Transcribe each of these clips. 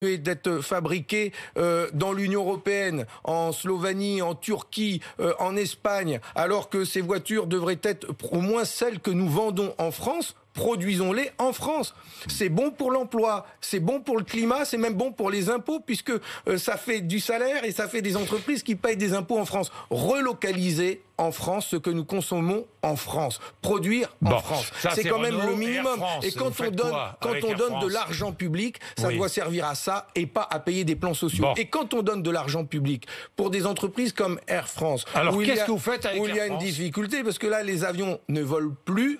d'être fabriquées dans l'Union européenne, en Slovénie, en Turquie, en Espagne, alors que ces voitures devraient être au moins celles que nous vendons en France. Produisons-les en France. C'est bon pour l'emploi, c'est bon pour le climat, c'est même bon pour les impôts, puisque ça fait du salaire et ça fait des entreprises qui payent des impôts en France. Relocaliser en France ce que nous consommons en France. Produire en France. C'est quand même le minimum. Et quand on donne de l'argent public, ça doit servir à ça et pas à payer des plans sociaux. Et quand on donne de l'argent public pour des entreprises comme Air France, alors qu'est-ce que vous faites avec Air France ? Où il y a une difficulté, parce que là, les avions ne volent plus,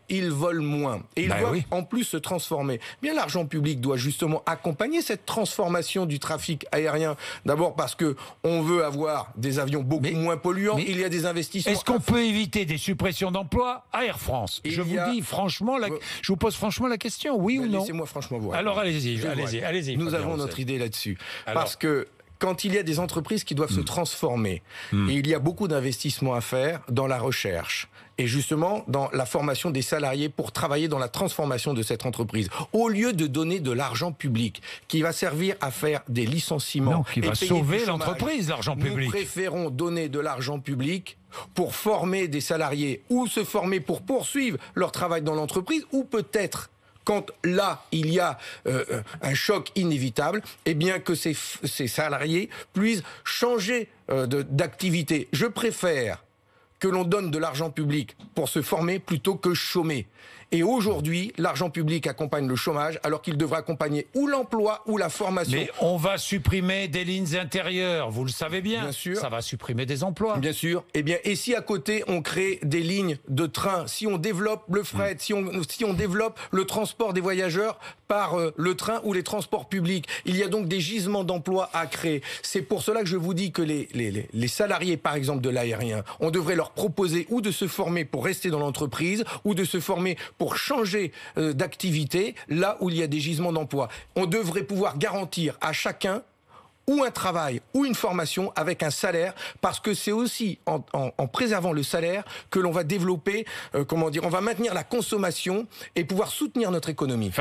ils volent moins. Et ils doivent en plus se transformer. Bien, l'argent public doit justement accompagner cette transformation du trafic aérien. D'abord parce que on veut avoir des avions beaucoup moins polluants. Il y a des investissements. Est-ce qu'on peut éviter des suppressions d'emplois à Air France ? Je vous dis franchement, je vous pose franchement la question, oui ou non ? Laissez-moi franchement vous répondre. Alors allez-y. Nous avons notre idée là-dessus. Parce que quand il y a des entreprises qui doivent se transformer, et il y a beaucoup d'investissements à faire dans la recherche, et justement dans la formation des salariés pour travailler dans la transformation de cette entreprise, au lieu de donner de l'argent public qui va servir à faire des licenciements, non, qui va sauver l'entreprise, l'argent public. Nous préférons donner de l'argent public pour former des salariés, ou se former pour poursuivre leur travail dans l'entreprise, ou peut-être quand là, il y a un choc inévitable, eh bien que ces salariés puissent changer d'activité. Je préfère que l'on donne de l'argent public pour se former plutôt que chômer. Et aujourd'hui, l'argent public accompagne le chômage alors qu'il devrait accompagner ou l'emploi ou la formation. Mais on va supprimer des lignes intérieures, vous le savez bien. Bien sûr. Ça va supprimer des emplois. Bien sûr. Eh bien, et si à côté on crée des lignes de train, si on développe le fret, si on développe le transport des voyageurs par le train ou les transports publics, il y a donc des gisements d'emplois à créer. C'est pour cela que je vous dis que les salariés, par exemple, de l'aérien, on devrait leur proposer ou de se former pour rester dans l'entreprise ou de se former pour changer d'activité là où il y a des gisements d'emploi. On devrait pouvoir garantir à chacun ou un travail ou une formation avec un salaire, parce que c'est aussi en préservant le salaire que l'on va développer, on va maintenir la consommation et pouvoir soutenir notre économie.